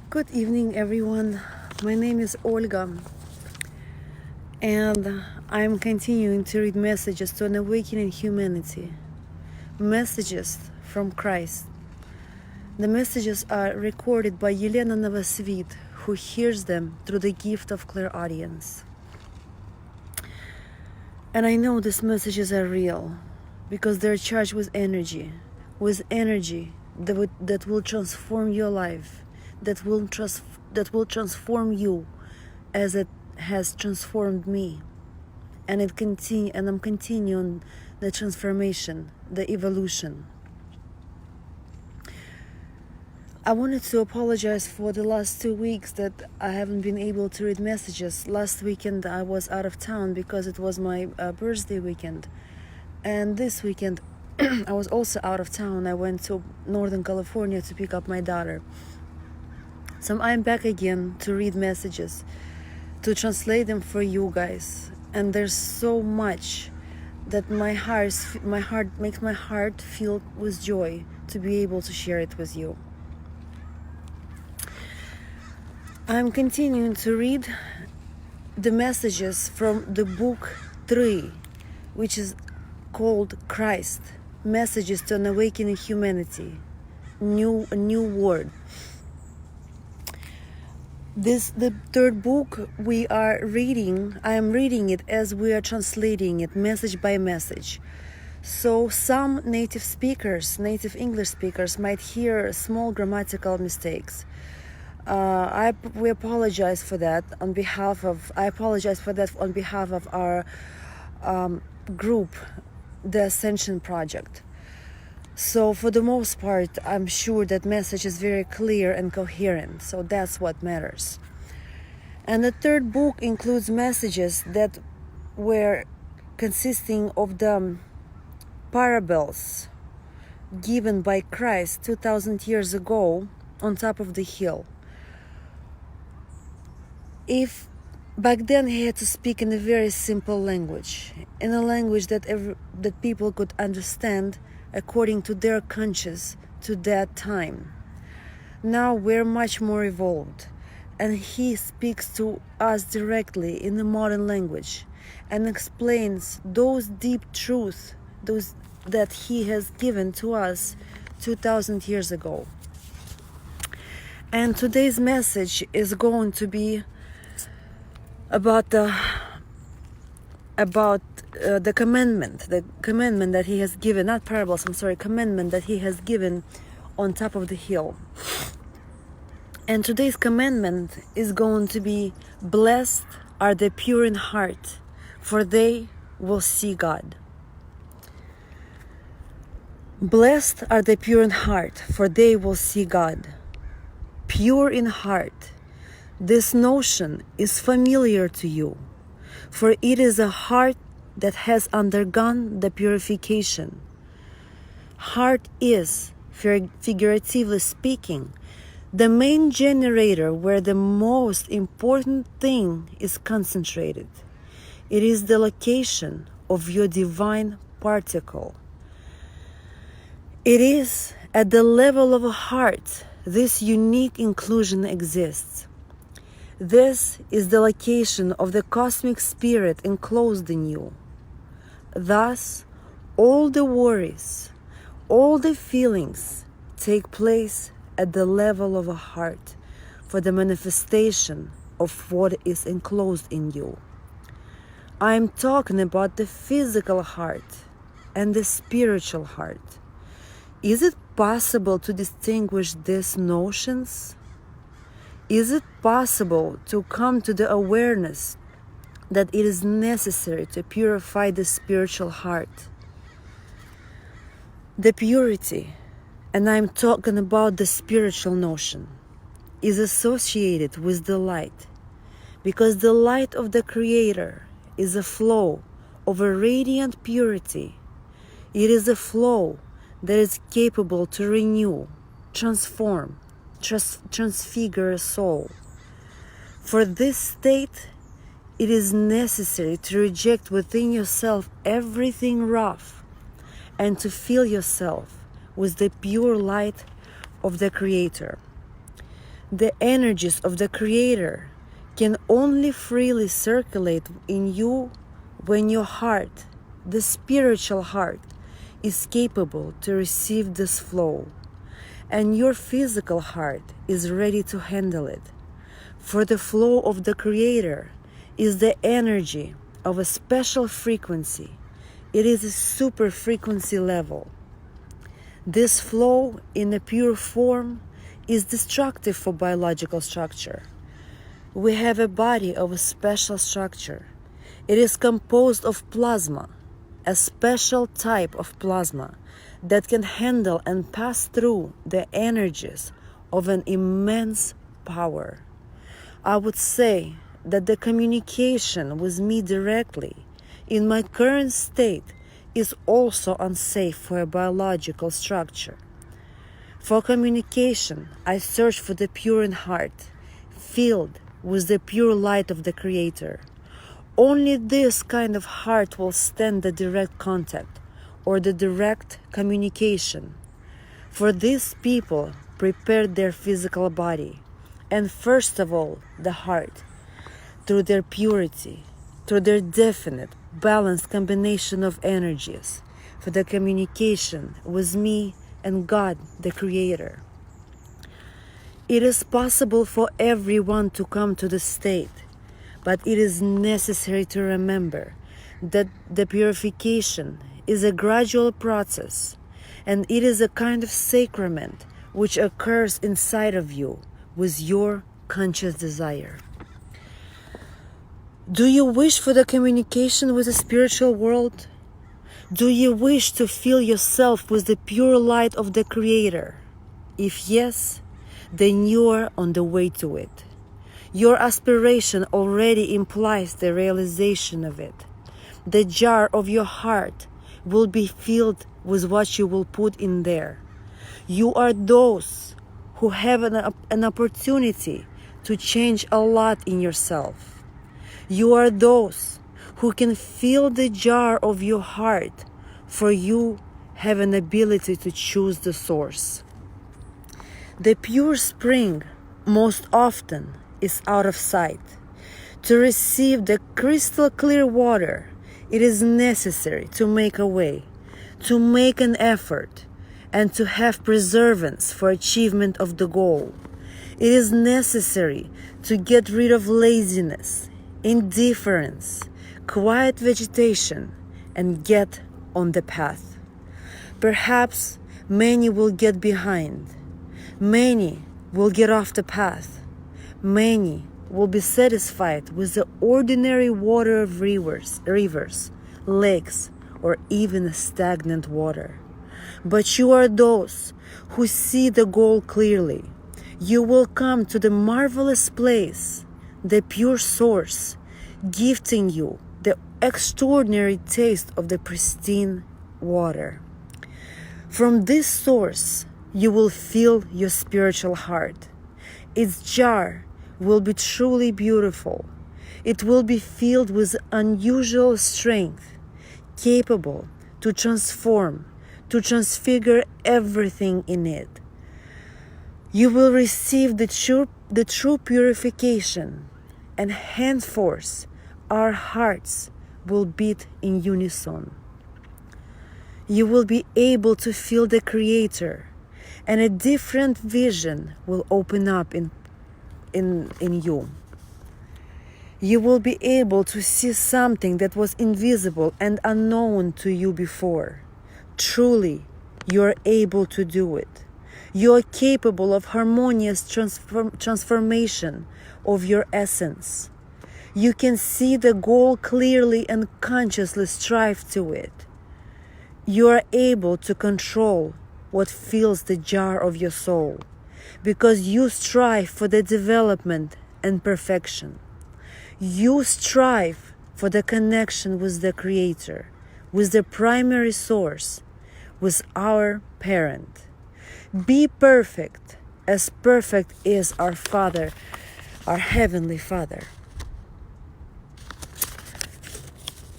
Good evening, everyone. My name is Olga, and I'm continuing to read messages to an awakening humanity. Messages from Christ. The messages are recorded by Yelena Novosvit, who hears them through the gift of clairaudience. And I know these messages are real because they're charged with energy that will transform your life, that will transform you as it has transformed me. And I'm continuing the transformation, the evolution. I wanted to apologize for the last 2 weeks that I haven't been able to read messages. Last weekend I was out of town because it was my birthday weekend. And this weekend I was also out of town. I went to Northern California to pick up my daughter. So I'm back again to read messages, to translate them for you guys. And there's so much that my heart makes my heart filled with joy to be able to share it with you. I'm continuing to read the messages from the book 3, which is called Christ, Messages to an Awakening Humanity, a new word. The third book we are reading, I am reading it as we are translating it, message by message. So some native English speakers might hear small grammatical mistakes. We apologize for that on behalf of our group, the Ascension project. So for the most part, I'm sure that message is very clear and coherent. So that's what matters. And the third book includes messages that were consisting of the parables given by Christ 2,000 years ago on top of the hill. If back then he had to speak in a very simple language, in a language that people could understand according to their conscience to that time. Now we're much more evolved, and he speaks to us directly in the modern language and explains those deep truths that he has given to us 2,000 years ago. And today's message is going to be about the commandment that he has given, not parables, commandment that he has given on top of the hill. And today's commandment is going to be, blessed are the pure in heart, for they will see God. Blessed are the pure in heart, for they will see God. Pure in heart. This notion is familiar to you, for it is a heart that has undergone the purification. Heart is, figuratively speaking, the main generator where the most important thing is concentrated. It is the location of your divine particle. It is at the level of a heart this unique inclusion exists. This is the location of the cosmic spirit enclosed in you. Thus, all the worries, all the feelings take place at the level of a heart for the manifestation of what is enclosed in you. I am talking about the physical heart and the spiritual heart. Is it possible to distinguish these notions? Is it possible to come to the awareness that it is necessary to purify the spiritual heart? The purity, and I'm talking about the spiritual notion, is associated with the light, because the light of the Creator is a flow of a radiant purity. It is a flow that is capable to renew, transform, transfigure a soul. For this state, it is necessary to reject within yourself everything rough and to fill yourself with the pure light of the Creator. The energies of the Creator can only freely circulate in you when your heart, the spiritual heart, is capable to receive this flow, and your physical heart is ready to handle it. For the flow of the Creator is the energy of a special frequency. It is a super frequency level. This flow in a pure form is destructive for biological structure. We have a body of a special structure. It is composed of plasma, a special type of plasma that can handle and pass through the energies of an immense power. I would say that the communication with me directly in my current state is also unsafe for a biological structure. For communication, I search for the pure in heart, filled with the pure light of the Creator. Only this kind of heart will stand the direct contact or the direct communication. For these people prepared their physical body, and first of all, the heart, through their purity, through their definite, balanced combination of energies, for the communication with me and God, the Creator. It is possible for everyone to come to this state, but it is necessary to remember that the purification is a gradual process, and it is a kind of sacrament which occurs inside of you with your conscious desire. Do you wish for the communication with the spiritual world? Do you wish to fill yourself with the pure light of the Creator? If yes, then you are on the way to it. Your aspiration already implies the realization of it. The jar of your heart will be filled with what you will put in there. You are those who have an opportunity to change a lot in yourself. You are those who can fill the jar of your heart, for you have an ability to choose the source. The pure spring most often is out of sight. To receive the crystal clear water, it is necessary to make a way, to make an effort, and to have perseverance for achievement of the goal. It is necessary to get rid of laziness, indifference, quiet vegetation, and get on the path. Perhaps many will get behind. Many will get off the path. Many will be satisfied with the ordinary water of rivers, lakes, or even stagnant water. But you are those who see the goal clearly. You will come to the marvelous place, the pure source, gifting you the extraordinary taste of the pristine water. From this source, you will fill your spiritual heart. Its jar will be truly beautiful. It will be filled with unusual strength, capable to transform, to transfigure everything in it. You will receive the true purification, and henceforth our hearts will beat in unison. You will be able to feel the Creator, and a different vision will open up in you. You will be able to see something that was invisible and unknown to you before. Truly, you are able to do it. You are capable of harmonious transformation of your essence. You can see the goal clearly and consciously strive to it. You are able to control what fills the jar of your soul, because you strive for the development and perfection. You strive for the connection with the Creator, with the primary source, with our parent. Be perfect as perfect is our Father, our Heavenly Father.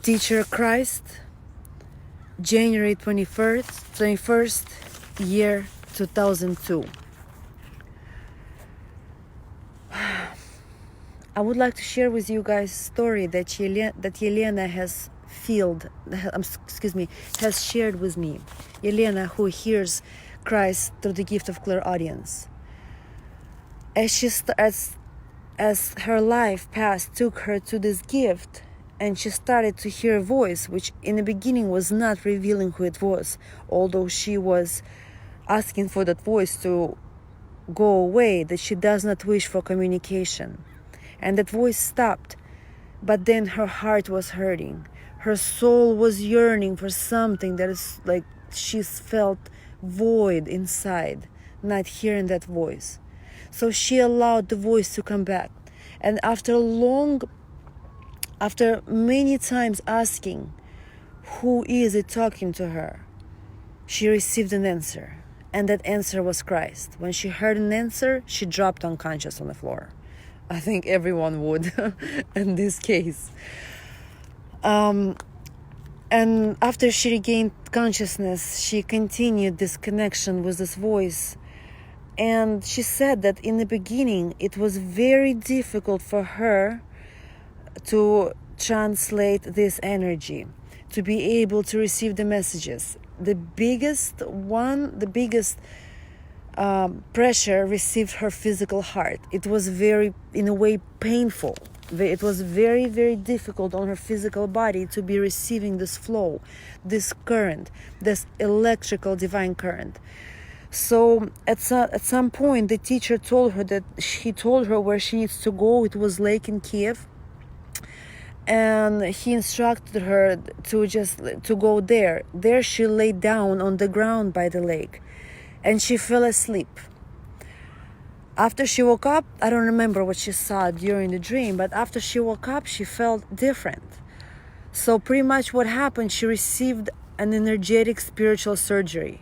Teacher Christ, January 21st, year 2002. I would like to share with you guys a story that Yelena has has shared with me. Yelena, who hears Christ through the gift of clairaudience. As her life path took her to this gift, and she started to hear a voice, which in the beginning was not revealing who it was, although she was asking for that voice to go away, that she does not wish for communication. And that voice stopped, but then her heart was hurting. Her soul was yearning for something that is like she felt void inside, not hearing that voice. So she allowed the voice to come back. And after many times asking, who is it talking to her, she received an answer. And that answer was Christ. When she heard an answer, she dropped unconscious on the floor. I think everyone would in this case. And after she regained consciousness, she continued this connection with this voice. And she said that in the beginning, it was very difficult for her to translate this energy, to be able to receive the messages. The biggest pressure received her physical heart. It was very, in a way, painful. It was very, very difficult on her physical body to be receiving this flow, this current, this electrical divine current. So at some point, the teacher told her that he told her where she needs to go. It was lake in Kiev. And he instructed her to go there. There she lay down on the ground by the lake. And she fell asleep. After she woke up, I don't remember what she saw during the dream, but after she woke up, she felt different. So pretty much what happened, she received an energetic spiritual surgery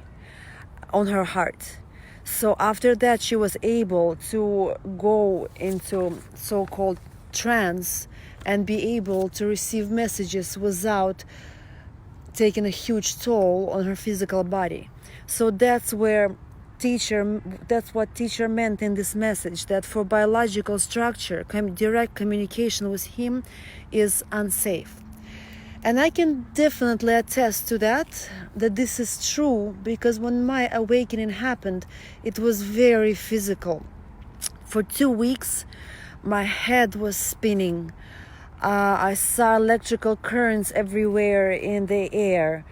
on her heart. So after that, she was able to go into so-called trance and be able to receive messages without taking a huge toll on her physical body. So that's what teacher meant in this message, that for biological structure, direct communication with him is unsafe. And I can definitely attest to that this is true, because when my awakening happened, it was very physical. For 2 weeks, my head was spinning. I saw electrical currents everywhere in the air,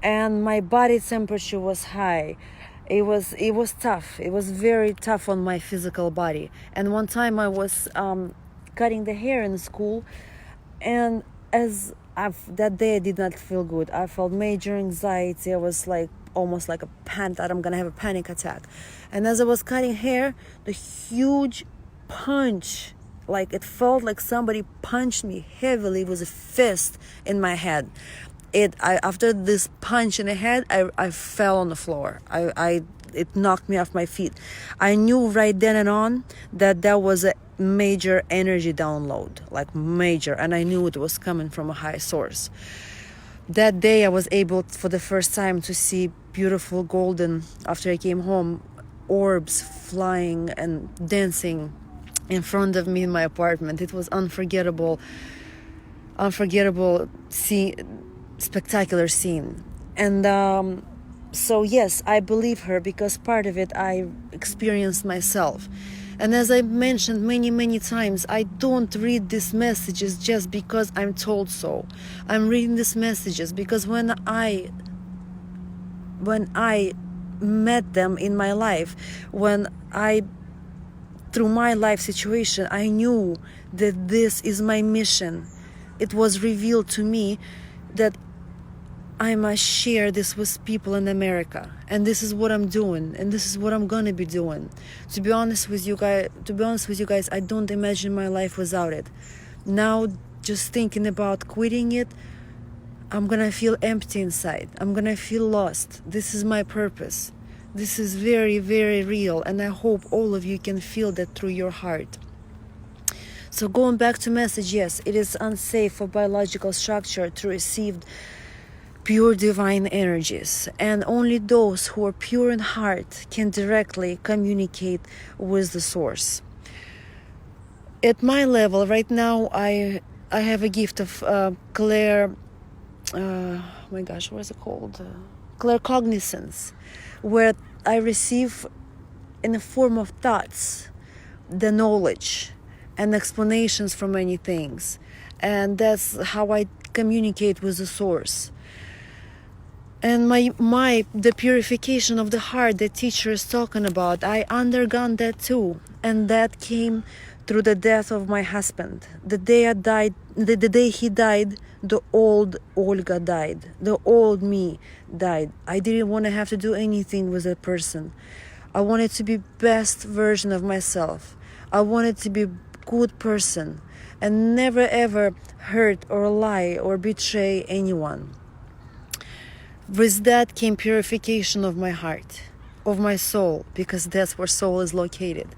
and my body temperature was high. It was tough. It was very tough on my physical body. And one time I was cutting the hair in school, and that day I did not feel good. I felt major anxiety. I was like almost like a panic, that I'm gonna have a panic attack. And as I was cutting hair, the huge punch, like it felt like somebody punched me heavily with a fist in my head. After this punch in the head, I fell on the floor. It knocked me off my feet. I knew right then and on that was a major energy download, like major, and I knew it was coming from a high source. That day I was able for the first time to see beautiful golden, after I came home, orbs flying and dancing in front of me in my apartment. It was unforgettable spectacular scene. And so yes, I believe her, because part of it I experienced myself. And as I mentioned many times, I don't read these messages just because I'm told so. I'm reading these messages because when I met them in my life, through my life situation, I knew that this is my mission. It was revealed to me that I must share this with people in America, and this is what I'm doing, and this is what I'm gonna be doing. To be honest with you guys, I don't imagine my life without it. Now, just thinking about quitting it, I'm gonna feel empty inside. I'm gonna feel lost. This is my purpose. This is very, very real, and I hope all of you can feel that through your heart. So going back to message, yes, it is unsafe for biological structure to receive pure divine energies, and only those who are pure in heart can directly communicate with the source. At my level right now, I have a gift of oh my gosh, what is it called? Claircognizance, where I receive in the form of thoughts the knowledge and explanations for many things, and that's how I communicate with the source. And the purification of the heart that teacher is talking about, I undergone that too, and that came through the death of my husband. The day the day he died, the old Olga died. The old me died. I didn't want to have to do anything with that person. I wanted to be best version of myself. I wanted to be good person and never ever hurt or lie or betray anyone. With that came purification of my heart, of my soul, because that's where soul is located.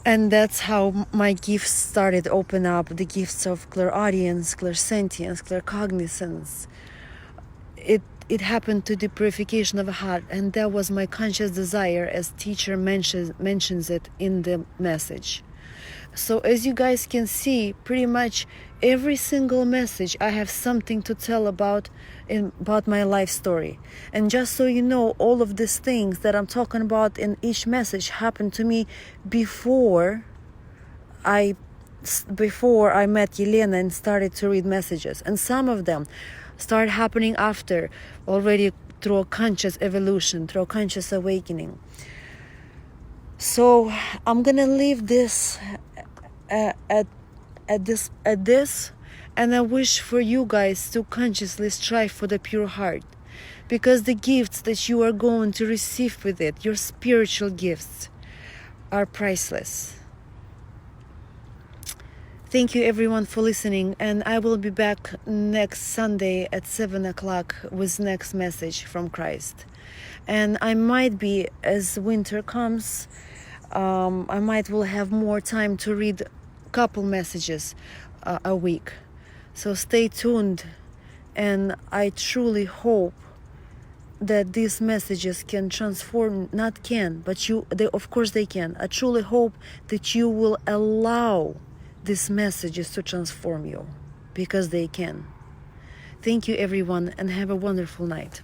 And that's how my gifts started to open up, the gifts of clairaudience, clairsentience, claircognizance. It happened to the purification of the heart, and that was my conscious desire, as teacher mentions it in the message. So as you guys can see, pretty much every single message I have something to tell about my life story. And just so you know, all of these things that I'm talking about in each message happened to me before I met Yelena and started to read messages. And some of them start happening after, already through a conscious evolution, through a conscious awakening. So I'm gonna leave this at this, and I wish for you guys to consciously strive for the pure heart, because the gifts that you are going to receive with it, your spiritual gifts, are priceless. Thank you everyone for listening, and I will be back next Sunday at 7 o'clock with next message from Christ. And I might be, as winter comes, I might will have more time to read a couple messages a week. So stay tuned, and I truly hope that these messages can transform, of course they can. I truly hope that you will allow these messages to transform you, because they can. Thank you everyone, and have a wonderful night.